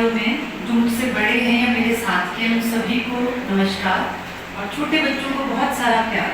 सालों में जो मुझसे बड़े हैं या मेरे साथ के, उन सभी को नमस्कार और छोटे बच्चों को बहुत सारा प्यार।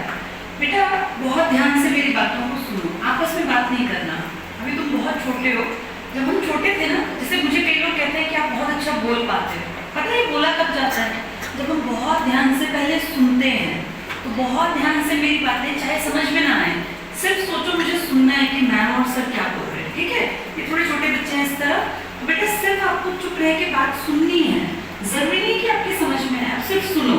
बेटा बहुत ध्यान से मेरी बातों को सुनो, आपस में बात नहीं करना। अभी तुम बहुत छोटे हो। जब हम छोटे थे ना, जैसे मुझे कई लोग कहते हैं कि आप बहुत अच्छा बोल पाते हो। पता है बोला कब जाता है? जब हम बहुत ध्यान से पहले सुनते हैं। तो बहुत ध्यान से मेरी बातें चाहे समझ में ना आए, सिर्फ सोचो मुझे सुनना है कि मैम और सर क्या बोल रहे हैं। ठीक है, ये थोड़े छोटे बच्चे हैं इस तरह। तो बेटा सिर्फ आपको चुप रह के बात सुननी है, जरूरी नहीं कि आपकी समझ में आए, आप सिर्फ सुनो।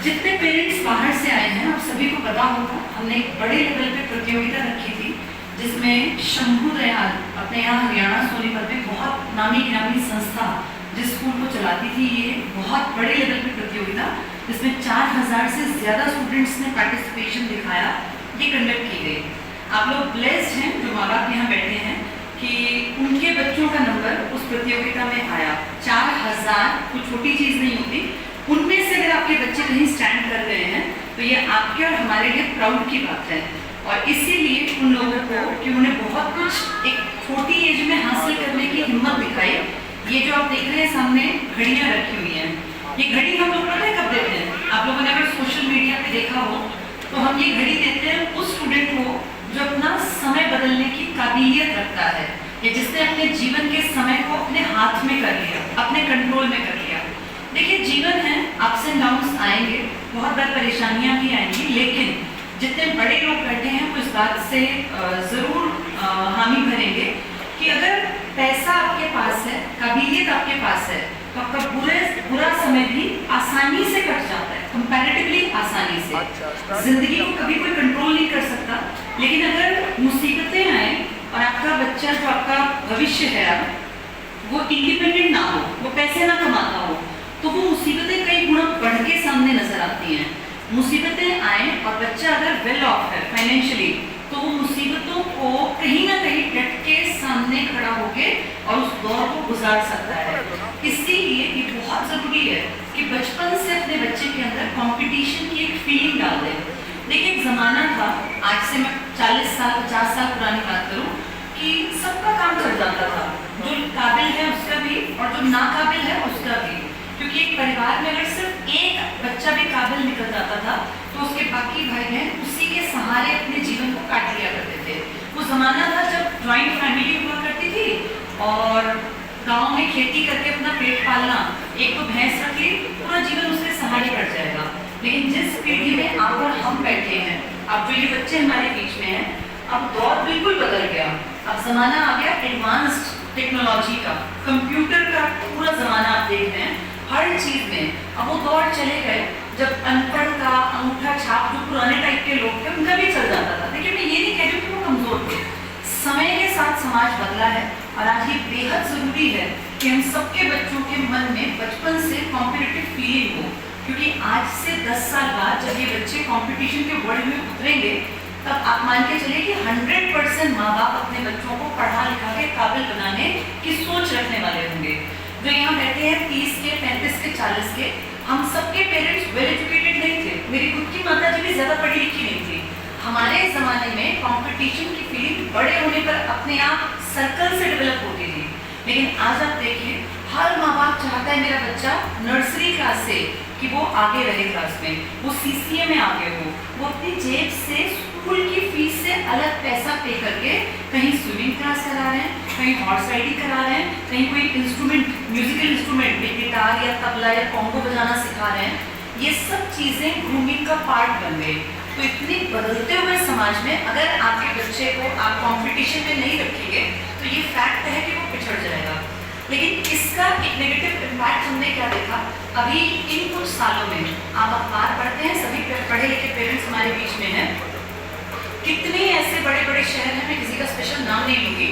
जितने पेरेंट्स बाहर से आए हैं, आप सभी को पता होगा, हमने एक बड़े लेवल पे प्रतियोगिता रखी थी जिसमें शंभू दयाल अपने यहाँ हरियाणा सोनीपत में बहुत नामी गिरामी संस्था जिस स्कूल को चलाती थी, ये बहुत बड़े लेवल पे प्रतियोगिता जिसमें 4000 से ज़्यादा स्टूडेंट्स ने पार्टिसिपेशन दिखाया, ये कंडक्ट की गई। आप लोग ब्लेस्ड हैं जो माँ बाप यहाँ बैठे हैं कि उनके बच्चों का नंबर उस प्रतियोगिता में आया। 4000 कोई छोटी चीज़ नहीं होती। उनमें से अगर आपके बच्चे कहीं स्टैंड कर रहे हैं तो ये आपके और हमारे लिए प्राउड की बात है। और इसीलिए उन लोगों को कि उन्होंने बहुत कुछ एक छोटी एज में हासिल करने की हिम्मत दिखाई। ये जो आप देख रहे हैं सामने घड़ियाँ रखी हुई हैं, ये घड़ी हम लोग पता है कब देते हैं? आप लोगों ने अगर सोशल मीडिया पे देखा हो तो हम ये घड़ी देते हैं उस स्टूडेंट को जो अपना समय बदलने की काबिलियत रखता है, या जिसने अपने जीवन के समय को अपने हाथ में कर लिया, अपने कंट्रोल में कर लिया। देखिए जीवन है, अप्स एंड डाउन्स आएंगे, बहुत बार परेशानियां भी आएंगी, लेकिन जितने बड़े लोग बैठे हैं वो इस बात से ज़रूर हामी भरेंगे कि अगर पैसा आपके पास है, काबिलियत आपके पास है, तो आपका बुरा समय भी आसानी से कट जाता है, कंपैरेटिवली आसानी से। जिंदगी को कभी कोई कंट्रोल नहीं कर सकता, लेकिन अगर मुसीबतें आए और आपका बच्चा जो आपका भविष्य है अब वो इंडिपेंडेंट ना हो, वो पैसे ना कमाता हो, तो वो मुसीबतें कई गुना बढ़ के सामने नजर आती हैं। मुसीबतें आए और बच्चा अगर वेल ऑफ है फाइनेंशियली, तो वो मुसीबतों को कहीं ना कहीं डट के सामने खड़ा होके और उस दौर को गुजार सकता है। इसीलिए ये बहुत ज़रूरी है कि बचपन से अपने बच्चे के अंदर कंपटीशन की एक फीलिंग डाल दें। देखिए एक ज़माना था, आज से मैं 40 साल 50 साल पुरानी बात करूँ, कि सबका काम चल जाता था, जो काबिल है उसका भी और जो नाकाबिल है उसका भी। क्योंकि एक परिवार में अगर सिर्फ एक बच्चा भी काबिल निकल जाता था तो उसके बाकी भाई बहन उसी के सहारे अपने जीवन को काट लिया करते थे। वो ज़माना था जब जॉइंट फैमिली हुआ करती थी और गांव में खेती करके अपना पेट पालना, एक तो भैंस रख ली, पूरा जीवन उसके सहारे कट जाएगा। लेकिन जिस पीढ़ी में आप और हम बैठे हैं, अब जो ये बच्चे हमारे बीच में हैं, अब दौर बिल्कुल बदल गया। अब ज़माना आ गया एडवांस्ड टेक्नोलॉजी का, कंप्यूटर का पूरा ज़माना आप देख रहे हैं हर चीज़ में। अब वो दौर चले गए जब अनपढ़ का अंगूठा छाप जो पुराने टाइप के लोग थे उनका भी चल जाता था। देखिए मैं ये नहीं कह रही हूँ कि वो कमज़ोर थे, समय के साथ समाज बदला है और आज ये बेहद ज़रूरी है कि हम सबके बच्चों के मन में बचपन से कॉम्पिटिटिव फीलिंग हो। क्योंकि आज से 10 साल बाद जब ये बच्चे कॉम्पिटिशन के वर्ल्ड में उतरेंगे, तब आप मान के चलिए कि 100% माँ बाप अपने बच्चों को पढ़ा लिखा के काबिल बनाने की सोच रखने वाले होंगे। जो यहाँ बैठे हैं 30 के 35 के 40 के, हम सबके पेरेंट्स वेल एजुकेटेड नहीं थे। मेरी खुद की माता जी भी ज़्यादा पढ़ी लिखी नहीं थी। हमारे ज़माने में कंपटीशन की फीलिंग बड़े होने पर अपने आप सर्कल से डेवलप होती थी। लेकिन आज आप देखिए हर माँ बाप चाहता है मेरा बच्चा नर्सरी क्लास से कि वो आगे रहे क्लास में, वो CCA में आगे हो, वो अपनी जेब से स्कूल की फीस से अलग पैसा पे करके कहीं स्विमिंग क्लास करा रहे हैं, कहीं हॉर्स राइडिंग करा रहे हैं, कहीं कोई इंस्ट्रूमेंट, म्यूजिकल इंस्ट्रूमेंट में गिटार या तबला या कॉन्गो बजाना सिखा रहे हैं। ये सब चीज़ें ग्रूमिंग का पार्ट बन गई। तो इतनी बदलते हुए समाज में अगर आपके बच्चे को आप कंपटीशन में नहीं रखेंगे तो ये फैक्ट है कि वो पिछड़ जाएगा। लेकिन इसका एक नेगेटिव इम्पैक्ट हमने क्या देखा अभी इन कुछ सालों में, आप अखबार पढ़ते हैं, सभी पढ़े लिखे पेरेंट्स हमारे बीच में हैं, कितने ऐसे बड़े बड़े शहर हैं, मैं किसी का स्पेशल नाम नहीं लूँगी,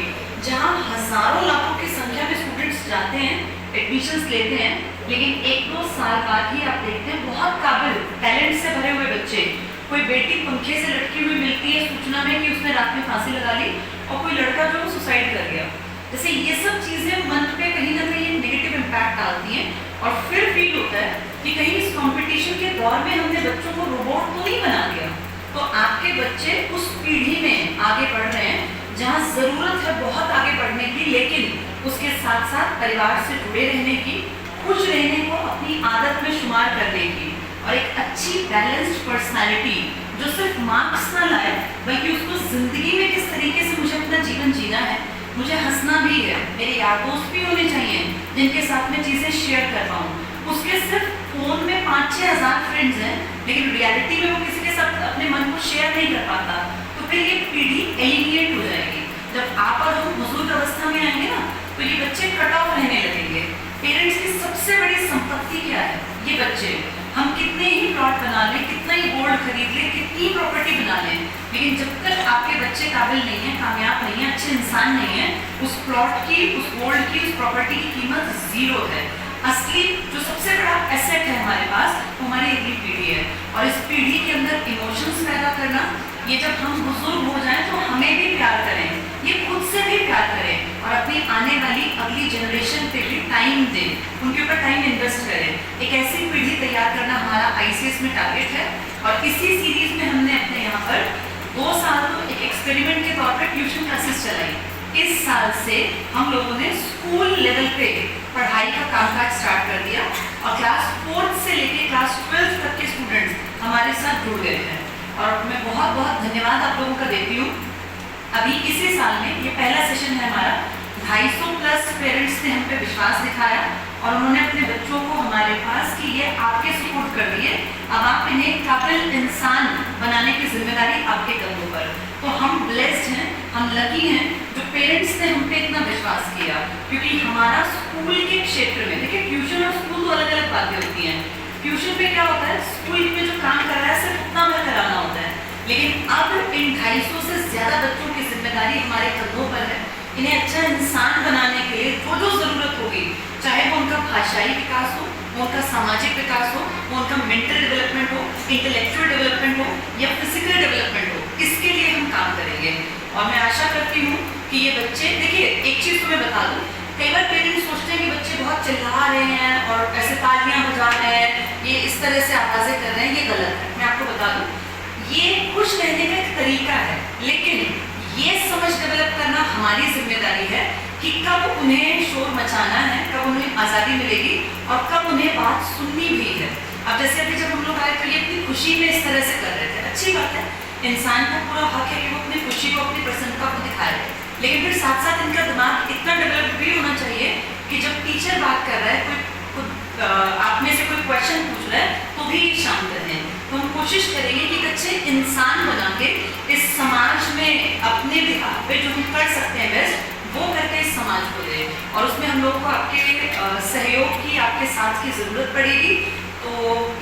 जहाँ हजारों लाखों की संख्या में स्टूडेंट्स जाते हैं, एडमिशन्स लेते हैं, लेकिन 1-2 साल बाद ही आप देखते हैं बहुत काबिल टैलेंट से भरे हुए बच्चे, कोई बेटी पंखे से लटकी हुई मिलती है सूचना में कि उसने रात में फांसी लगा ली, और कोई लड़का जो सुसाइड कर गया। जैसे ये सब चीज़ें मन पे कहीं ना कहीं नेगेटिव इम्पैक्ट डालती हैं और फिर फील होता है कि कहीं इस कंपटीशन के दौर में हमने बच्चों को रोबोट तो नहीं बना दिया। तो आपके बच्चे उस पीढ़ी में आगे बढ़ रहे हैं जहाँ ज़रूरत है बहुत आगे बढ़ने की, लेकिन उसके साथ साथ परिवार से जुड़े रहने की, खुश रहने को अपनी आदत में शुमार करने की, और एक अच्छी बैलेंस्ड पर्सनालिटी जो सिर्फ मार्क्स ना लाए बल्कि उसको जिंदगी में किस तरीके से मुझे अपना जीवन जीना है, मुझे हंसना भी है, मेरे यार दोस्त भी होने चाहिए जिनके साथ में चीज़ें शेयर कर पाऊँ। उसके सिर्फ फोन में 5-6 हज़ार फ्रेंड्स हैं, लेकिन रियलिटी में वो किसी के साथ अपने मन को शेयर नहीं कर पाता, तो फिर ये पीढ़ी एलिमिनेट हो जाएगी। जब आप और हम बुजुर्ग अवस्था में आएंगे ना, तो ये बच्चे कट ऑफ रहने लगेंगे। पेरेंट्स की सबसे बड़ी संपत्ति क्या है? ये बच्चे। हम कितने ही प्लॉट बना लें, कितना ही गोल्ड खरीद लें, कितनी प्रॉपर्टी बना लें, लेकिन जब तक आपके बच्चे काबिल नहीं है, कामयाब नहीं है, अच्छे इंसान नहीं है, उस प्लॉट की, उस गोल्ड की, उस प्रॉपर्टी की कीमत जीरो है। असली जो सबसे बड़ा एसेट है हमारे पास, वो हमारी अगली पीढ़ी है। और इस पीढ़ी के अंदर इमोशंस पैदा करना, ये जब हम बुजुर्ग हो जाएं तो हमें भी प्यार करें, ये खुद से भी प्यार करें, और अपनी आने वाली अगली जनरेशन पे भी टाइम दें, उनके ऊपर टाइम इन्वेस्ट करें। एक ऐसी पीढ़ी तैयार करना हमारा ICS में टारगेट है। और इसी सीरीज में हमने अपने यहाँ पर 2 साल तो एक एक्सपेरिमेंट के तौर पर ट्यूशन क्लासेस चलाई। इस साल से हम लोगों ने स्कूल लेवल पे पढ़ाई का कामकाज स्टार्ट कर दिया, और क्लास 4th से लेके क्लास 12th तक के स्टूडेंट्स हमारे साथ जुड़ गए हैं। और मैं बहुत बहुत धन्यवाद आप लोगों का देती हूँ। अभी इसी साल में ये पहला सेशन है हमारा, 250+ पेरेंट्स ने हम पे विश्वास दिखाया, और उन्होंने अपने बच्चों को हमारे पास कि ये आपके सपोर्ट कर दिए, अब आप इन्हें काबिल इंसान बनाने की जिम्मेदारी आपके कंधों पर। तो हम ब्लेस्ड हैं, हम लकी हैं जो पेरेंट्स ने हम पे इतना विश्वास किया, क्योंकि हमारा स्कूल के क्षेत्र में, देखिए ट्यूशन और स्कूल तो अलग अलग बातें होती हैं। ट्यूशन पे क्या होता है, स्कूल में जो काम कर रहा है सिर्फ उतना भर कराना होता है, लेकिन अब इन 250 से ज़्यादा बच्चों की जिम्मेदारी हमारे कंधों पर है। इन्हें अच्छा इंसान बनाने के लिए जो ज़रूरत होगी, चाहे वो उनका भाषाई विकास हो, वो उनका सामाजिक विकास हो, वो उनका मेंटल डेवलपमेंट हो, इंटेलेक्चुअल डेवलपमेंट हो, या फिजिकल डेवलपमेंट हो, इसके लिए हम काम करेंगे। और मैं आशा करती हूँ कि ये बच्चे, देखिए एक चीज़ तो मैं बता दूँ, कई बार पेरेंट्स सोचते हैं कि बच्चे बहुत चिल्ला रहे हैं और ऐसे तालियां बजा रहे हैं, ये इस तरह से आवाज़ें कर रहे हैं, ये गलत है। मैं आपको बता दूं, ये खुश रहने का एक तरीका है, लेकिन ये समझ डेवलप करना हमारी जिम्मेदारी है कि कब उन्हें शोर मचाना है, कब उन्हें आज़ादी मिलेगी और कब उन्हें बात सुननी भी है। अब जैसे अभी जब हम लोग आए तो ये अपनी खुशी में इस तरह से कर रहे थे, अच्छी बात है, इंसान को पूरा हक है कि वो अपनी खुशी को, अपनी प्रसन्नता को दिखाए, लेकिन फिर साथ साथ इनका दिमाग इतना डेवलप भी होना चाहिए कि जब टीचर बात कर रहा है, कोई आप में से कोई क्वेश्चन पूछ रहा है, तो भी शांत रहें। तो हम कोशिश करेंगे कि अच्छे इंसान बना के इस समाज में अपने बिहार पे जो हम कर सकते हैं बेस्ट, वो करके इस समाज को दें। और उसमें हम लोग को आपके सहयोग की, आपके साथ की ज़रूरत पड़ेगी। तो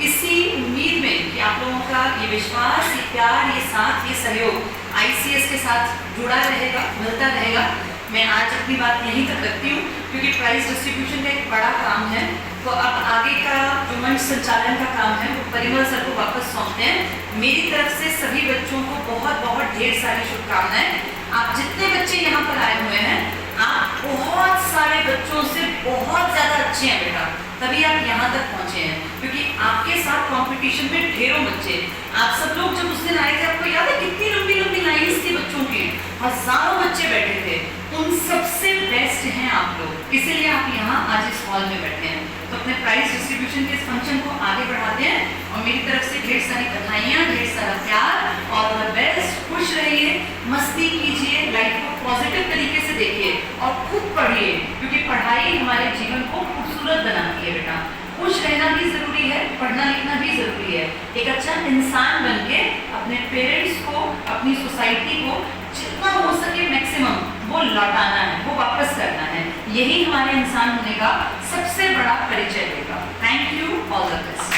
इसी उम्मीद में कि आप लोगों का ये विश्वास, ये प्यार, ये साथ, ये सहयोग ICS के साथ जुड़ा रहेगा, मिलता रहेगा। मैं आज अपनी बात यहीं तक रखती हूँ, क्योंकि प्राइज डिस्ट्रीब्यूशन का एक बड़ा काम है, तो अब आगे का जो मंच संचालन का काम है वो परिमल सर को वापस सौंपते हैं। मेरी तरफ से सभी बच्चों को बहुत बहुत ढेर सारी शुभकामनाएं। आप जितने बच्चे यहाँ पर आए हुए हैं, आप बहुत सारे बच्चों से बहुत ज़्यादा अच्छे हैं बेटा, तभी आप यहाँ तक पहुँचे हैं, क्योंकि आपके साथ कंपटीशन में ढेरों बच्चे। आप सब लोग जब उस दिन आए थे, आपको याद है कितनी लंबी लंबी लाइन्स थी बच्चों की, हज़ारों बच्चे बैठे थे, उन सबसे बेस्ट हैं आप लोग, इसीलिए आप यहाँ आज इस हॉल में बैठे हैं। तो अपने प्राइज डिस्ट्रीब्यूशन के इस फंक्शन को आगे बढ़ाते हैं, और मेरी तरफ से ढेर सारी बधाइयाँ, ढेर सारा प्यार, और बेस्ट। खुश रहिए, मस्ती कीजिए, लाइफ को पॉजिटिव तरीके से देखिए और खुद पढ़िए, क्योंकि पढ़ाई हमारे जीवन को खूबसूरत बनाती है बेटा। खुश रहना भी ज़रूरी है, पढ़ना लिखना भी ज़रूरी है। एक अच्छा इंसान बन के अपने पेरेंट्स को, अपनी सोसाइटी को जितना हो सके मैक्सिमम वो लौटाना है, वो वापस करना है। यही हमारे इंसान होने का सबसे बड़ा परिचय देगा। Thank you, all the best.